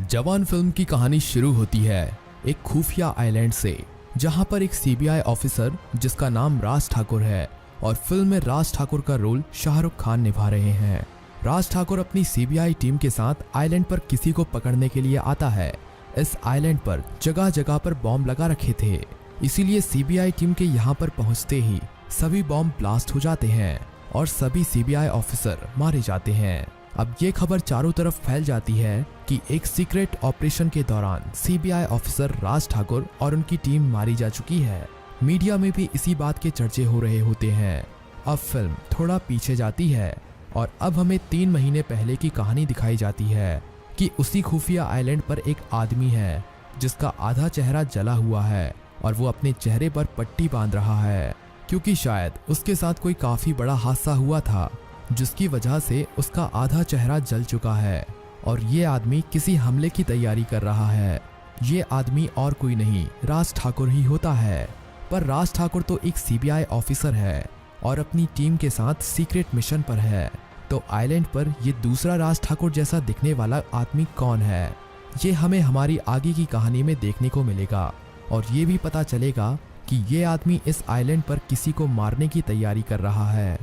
जवान फिल्म की कहानी शुरू होती है एक खुफिया आइलैंड से, जहां पर एक सीबीआई ऑफिसर जिसका नाम राज ठाकुर है और फिल्म में राज ठाकुर का रोल शाहरुख खान निभा रहे हैं। राज ठाकुर अपनी सीबीआई टीम के साथ आइलैंड पर किसी को पकड़ने के लिए आता है। इस आइलैंड पर जगह जगह पर बॉम्ब लगा रखे थे, इसीलिए सीबीआई टीम के यहाँ पर पहुंचते ही सभी बॉम्ब ब्लास्ट हो जाते हैं और सभी सीबीआई ऑफिसर मारे जाते हैं। अब ये खबर चारों तरफ फैल जाती है कि एक सीक्रेट ऑपरेशन के दौरान सीबीआई ऑफिसर राज ठाकुर और उनकी टीम मारी जा चुकी है। मीडिया में भी इसी बात के चर्चे हो रहे होते हैं। अब फिल्म थोड़ा पीछे जाती है और अब हमें 3 महीने पहले की कहानी दिखाई जाती है कि उसी खुफिया आइलैंड पर एक आदमी है जिसका आधा चेहरा जला हुआ है और वो अपने चेहरे पर पट्टी बांध रहा है, क्योंकि शायद उसके साथ कोई काफी बड़ा हादसा हुआ था जिसकी वजह से उसका आधा चेहरा जल चुका है और ये आदमी किसी हमले की तैयारी कर रहा है। ये आदमी और कोई नहीं राज ठाकुर ही होता है, पर राज ठाकुर तो एक सीबीआई ऑफिसर है और अपनी टीम के साथ सीक्रेट मिशन पर है। तो आइलैंड पर ये दूसरा राज ठाकुर जैसा दिखने वाला आदमी कौन है, ये हमें हमारी आगे की कहानी में देखने को मिलेगा और ये भी पता चलेगा कि ये आदमी इस आइलैंड पर किसी को मारने की तैयारी कर रहा है।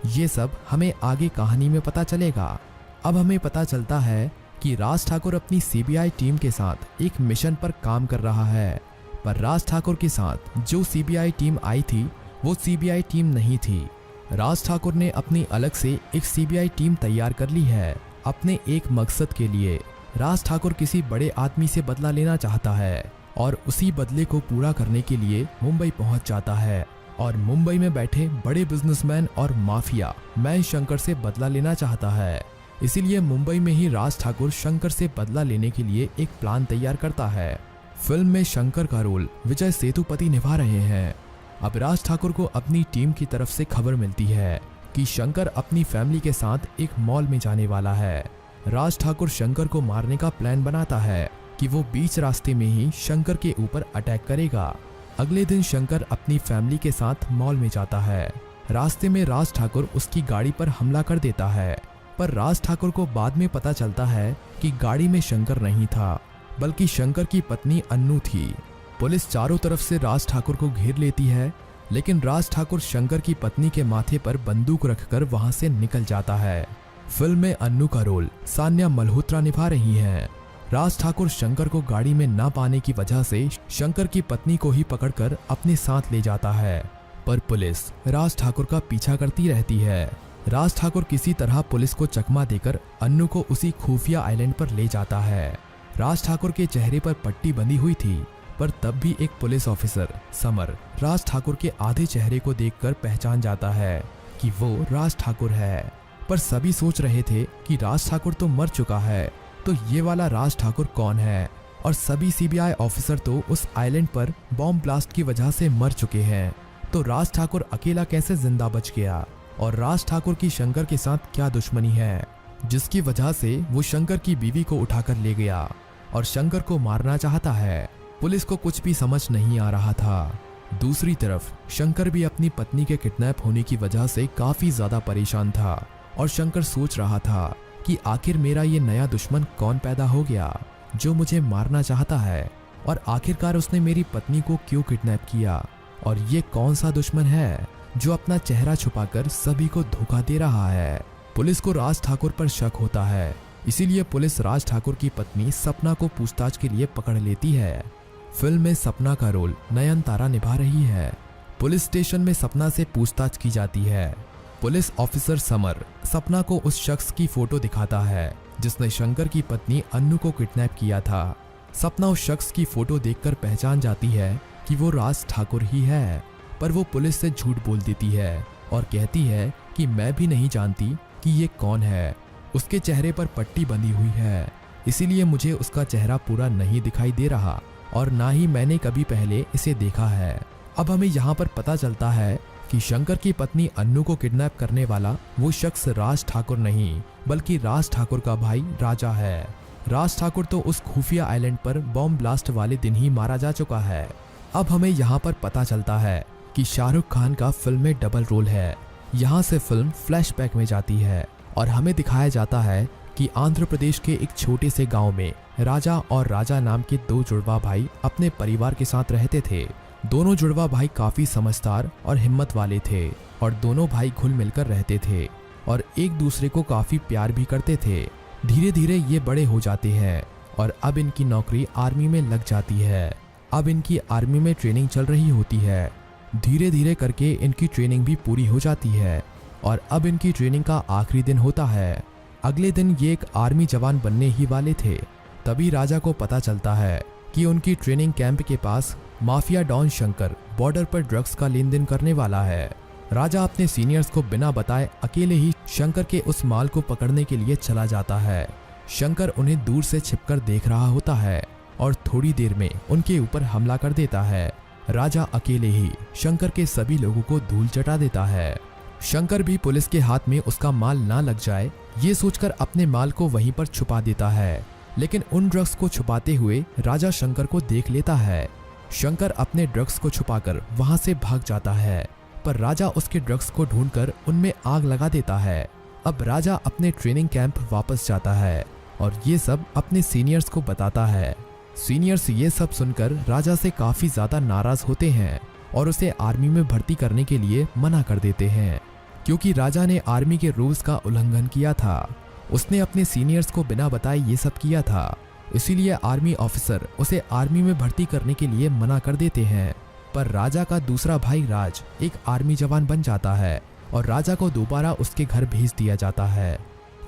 ये सब हमें आगे कहानी में पता चलेगा। अब हमें पता चलता है कि राज ठाकुर अपनी सीबीआई टीम के साथ एक मिशन पर काम कर रहा है, पर राज ठाकुर के साथ जो सीबीआई टीम आई थी वो सीबीआई टीम नहीं थी। राज ठाकुर ने अपनी अलग से एक सीबीआई टीम तैयार कर ली है अपने एक मकसद के लिए। राज ठाकुर किसी बड़े आदमी से बदला लेना चाहता है और उसी बदले को पूरा करने के लिए मुंबई पहुंच जाता है और मुंबई में बैठे बड़े बिजनेसमैन और माफिया मैन शंकर से बदला लेना चाहता है। इसीलिए मुंबई में ही राज ठाकुर शंकर से बदला लेने के लिए एक प्लान तैयार करता है। फिल्म में शंकर का रोल विजय सेतुपति निभा रहे हैं। अब राज ठाकुर को अपनी टीम की तरफ से खबर मिलती है कि शंकर अपनी फैमिली के साथ एक मॉल में जाने वाला है। राज ठाकुर शंकर को मारने का प्लान बनाता है कि वो बीच रास्ते में ही शंकर के ऊपर अटैक करेगा। अगले दिन शंकर अपनी फैमिली के साथ मॉल में जाता है। रास्ते में राज ठाकुर उसकी गाड़ी पर हमला कर देता है, पर राज ठाकुर को बाद में पता चलता है कि गाड़ी में शंकर नहीं था बल्कि शंकर की पत्नी अन्नू थी। पुलिस चारों तरफ से राज ठाकुर को घेर लेती है, लेकिन राज ठाकुर शंकर की पत्नी के माथे पर बंदूक रखकर वहां से निकल जाता है। फिल्म में अन्नू का रोल सान्या मल्होत्रा निभा रही हैं। राज ठाकुर शंकर को गाड़ी में ना पाने की वजह से शंकर की पत्नी को ही पकड़कर अपने साथ ले जाता है, पर पुलिस राज ठाकुर का पीछा करती रहती है। राज ठाकुर किसी तरह पुलिस को चकमा देकर अन्नू को उसी खुफिया आइलैंड पर ले जाता है। राज ठाकुर के चेहरे पर पट्टी बंधी हुई थी, पर तब भी एक police officer summer Raj Thakur के आधे चेहरे को देखकर पहचान जाता है कि वो राज ठाकुर है। पर सभी सोच रहे थे कि राज ठाकुर तो मर चुका है, तो ये वाला राज ठाकुर कौन है। और सभी सीबीआई ऑफिसर तो उस आइलैंड पर बॉम्ब ब्लास्ट की वजह से मर चुके हैं, तो राज ठाकुर अकेला कैसे जिंदा बच गया। और राज ठाकुर की शंकर के साथ क्या दुश्मनी है जिसकी वजह से वो शंकर की बीवी को उठाकर ले गया और शंकर को मारना चाहता है। पुलिस को कुछ भी समझ नहीं आ रहा था। दूसरी तरफ शंकर भी अपनी पत्नी के किडनैप होने की वजह से काफी ज्यादा परेशान था और शंकर सोच रहा था कि आखिर मेरा ये नया दुश्मन कौन पैदा हो गया जो मुझे मारना चाहता है, और आखिरकार उसने मेरी पत्नी को क्यों किडनैप किया, और ये कौन सा दुश्मन है जो अपना चेहरा छुपाकर सभी को धोखा दे रहा है। पुलिस को राज ठाकुर पर शक होता है, इसीलिए पुलिस राज ठाकुर की पत्नी सपना को पूछताछ के लिए पकड़ लेती है। फिल्म में सपना का रोल नयनतारा निभा रही है। पुलिस स्टेशन में सपना से पूछताछ की जाती है। पुलिस ऑफिसर समर सपना को उस शख्स की फोटो दिखाता है जिसने शंकर की पत्नी अन्नू को किडनैप किया था। सपना उस शख्स की फोटो देखकर पहचान जाती है कि वो राज ठाकुर ही है, पर वो पुलिस से झूठ बोल देती है और कहती है कि मैं भी नहीं जानती कि ये कौन है। उसके चेहरे पर पट्टी बंधी हुई है, इसीलिए मुझे उसका चेहरा पूरा नहीं दिखाई दे रहा और ना ही मैंने कभी पहले इसे देखा है। अब हमें यहाँ पर पता चलता है कि शंकर की पत्नी अन्नू को किडनैप करने वाला वो शख्स राज ठाकुर नहीं बल्कि राज ठाकुर का भाई राजा है। राज ठाकुर तो उस खुफिया आइलैंड पर बॉम्ब ब्लास्ट वाले दिन ही मारा जा चुका है। अब हमें यहाँ पर पता चलता है कि शाहरुख खान का फिल्म में डबल रोल है। यहाँ से फिल्म फ्लैशबैक में जाती है और हमें दिखाया जाता है कि आंध्र प्रदेश के एक छोटे से गांव में राजा और राजा नाम के दो जुड़वा भाई अपने परिवार के साथ रहते थे। दोनों जुड़वा भाई काफी समझदार और हिम्मत वाले थे और दोनों भाई घुल मिलकर रहते थे और एक दूसरे को काफी प्यार भी करते थे। धीरे धीरे ये बड़े हो जाते हैं और अब इनकी नौकरी आर्मी में लग जाती है। अब इनकी आर्मी में ट्रेनिंग चल रही होती है। धीरे धीरे करके इनकी ट्रेनिंग भी पूरी हो जाती है और अब इनकी ट्रेनिंग का आखिरी दिन होता है। अगले दिन ये एक आर्मी जवान बनने ही वाले थे। तभी राजा को पता चलता है कि उनकी ट्रेनिंग कैंप के पास माफिया डॉन शंकर बॉर्डर पर ड्रग्स का लेन देन करने वाला है। राजा अपने सीनियर्स को बिना बताए अकेले ही शंकर के उस माल को पकड़ने के लिए चला जाता है। शंकर उन्हें दूर से छिपकर देख रहा होता है और थोड़ी देर में उनके ऊपर हमला कर देता है। राजा अकेले ही शंकर के सभी लोगों को धूल चटा देता है। शंकर भी पुलिस के हाथ में उसका माल ना लग जाए ये सोचकर अपने माल को वहीं पर छुपा देता है, लेकिन उन ड्रग्स को छुपाते हुए राजा शंकर को देख लेता है। शंकर अपने ड्रग्स को छुपाकर वहां से भाग जाता है, पर राजा उसके ड्रग्स को ढूंढकर उनमें आग लगा देता है। अब राजा अपने ट्रेनिंग कैंप वापस जाता है और ये सब अपने सीनियर्स को बताता है। सीनियर्स ये सब सुनकर राजा से काफी ज्यादा नाराज होते हैं और उसे आर्मी में भर्ती करने के लिए मना कर देते हैं, क्योंकि राजा ने आर्मी के रूल्स का उल्लंघन किया था। उसने अपने सीनियर्स को बिना बताए ये सब किया था, इसीलिए आर्मी ऑफिसर उसे आर्मी में भर्ती करने के लिए मना कर देते हैं। पर राजा का दूसरा भाई राज एक आर्मी जवान बन जाता है और राजा को दोबारा उसके घर भेज दिया जाता है।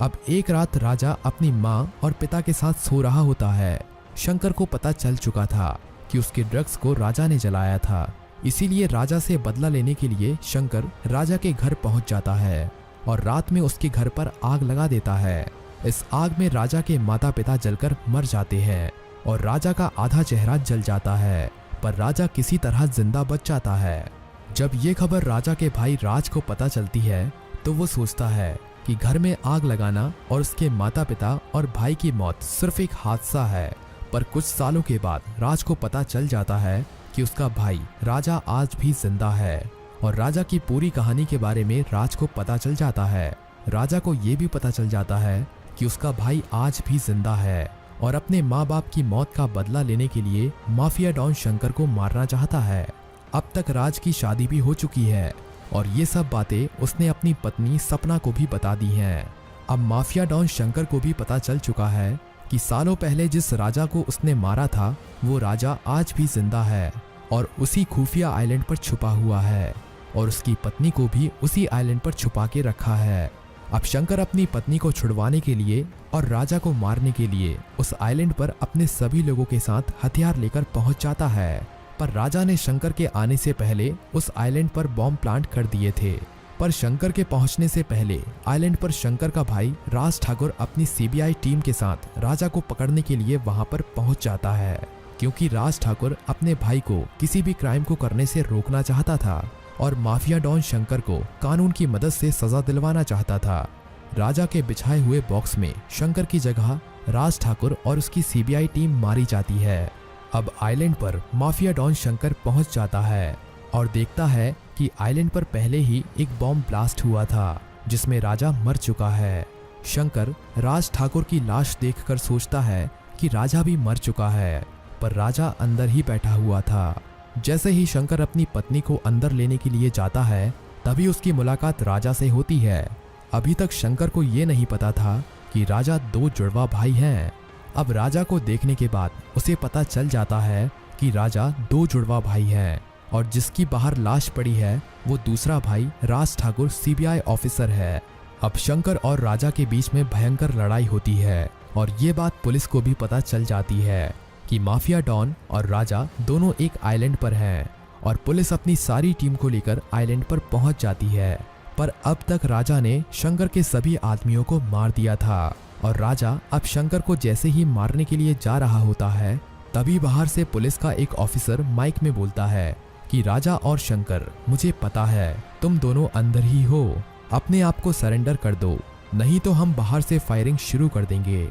अब एक रात राजा अपनी माँ और पिता के साथ सो रहा होता है। शंकर को पता चल चुका था कि उसके ड्रग्स को राजा ने जलाया था, इसीलिए राजा से बदला लेने के लिए शंकर राजा के घर पहुंच जाता है और रात में उसके घर पर आग लगा देता है। इस आग में राजा के माता पिता जलकर मर जाते हैं और राजा का आधा चेहरा जल जाता है, पर राजा किसी तरह जिंदा बच जाता है। जब ये खबर राजा के भाई राज को पता चलती है तो वो सोचता है कि घर में आग लगाना और उसके माता पिता और भाई की मौत सिर्फ एक हादसा है। पर कुछ सालों के बाद राज को पता चल जाता है कि उसका भाई राजा आज भी जिंदा है और राजा की पूरी कहानी के बारे में राज को पता चल जाता है। राजा को ये भी पता चल जाता है कि उसका भाई आज भी जिंदा है और अपने माँ बाप की मौत का बदला लेने के लिए माफिया डॉन शंकर को मारना चाहता है। अब तक राज की शादी भी हो चुकी है और ये सब बातें उसने अपनी पत्नी सपना को भी बता दी हैं। अब माफिया डॉन शंकर को भी पता चल चुका है कि सालों पहले जिस राजा को उसने मारा था वो राजा आज भी जिंदा है और उसी खुफिया आइलैंड पर छुपा हुआ है और उसकी पत्नी को भी उसी आइलैंड पर छुपा के रखा है। अब शंकर अपनी पत्नी को छुड़वाने के लिए और राजा को मारने के लिए उस आइलैंड पर अपने सभी लोगों के साथ हथियार लेकर पहुंच जाता है। पर राजा ने शंकर के आने से पहले उस आइलैंड पर बॉम्ब प्लांट कर दिए थे। पर शंकर के पहुंचने से पहले आइलैंड पर शंकर का भाई राज ठाकुर अपनी सीबीआई टीम के साथ राजा को पकड़ने के लिए वहां पर पहुंच जाता है, क्योंकि राज ठाकुर अपने भाई को किसी भी क्राइम को करने से रोकना चाहता था और माफिया डॉन शंकर को कानून की मदद से सजा दिलवाना चाहता था। राजा के बिछाए हुए बॉक्स में शंकर की जगह राज ठाकुर और उसकी सीबीआई टीम मारी जाती है। अब आइलैंड पर माफिया डॉन शंकर पहुंच जाता है और देखता है कि आइलैंड पर पहले ही एक बॉम्ब ब्लास्ट हुआ था जिसमें राजा मर चुका है। शंकर राज ठाकुर की लाश देखकर सोचता है कि राजा भी मर चुका है, पर राजा अंदर ही बैठा हुआ था। जैसे ही शंकर अपनी पत्नी को अंदर लेने के लिए जाता है तभी उसकी मुलाकात राजा से होती है। अभी तक शंकर को ये नहीं पता था कि राजा दो जुड़वा भाई हैं। अब राजा को देखने के बाद उसे पता चल जाता है कि राजा दो जुड़वा भाई हैं और जिसकी बाहर लाश पड़ी है वो दूसरा भाई राज ठाकुर सीबीआई ऑफिसर है। अब शंकर और राजा के बीच में भयंकर लड़ाई होती है और ये बात पुलिस को भी पता चल जाती है कि माफिया डॉन और राजा दोनों एक आइलैंड पर हैं और पुलिस अपनी सारी टीम को लेकर आइलैंड पर पहुंच जाती है। पर अब तक राजा ने शंकर के सभी आदमियों को मार दिया था और राजा अब शंकर को जैसे ही मारने के लिए जा रहा होता है तभी बाहर से पुलिस का एक ऑफिसर माइक में बोलता है कि राजा और शंकर, मुझे पता है तुम दोनों अंदर ही हो, अपने आप को सरेंडर कर दो, नहीं तो हम बाहर से फायरिंग शुरू कर देंगे।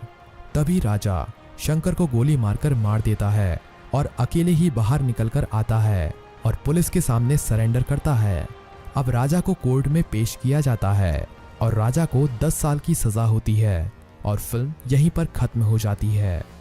तभी राजा शंकर को गोली मारकर मार देता है और अकेले ही बाहर निकलकर आता है और पुलिस के सामने सरेंडर करता है। अब राजा को कोर्ट में पेश किया जाता है और राजा को 10 साल की सजा होती है और फिल्म यहीं पर खत्म हो जाती है।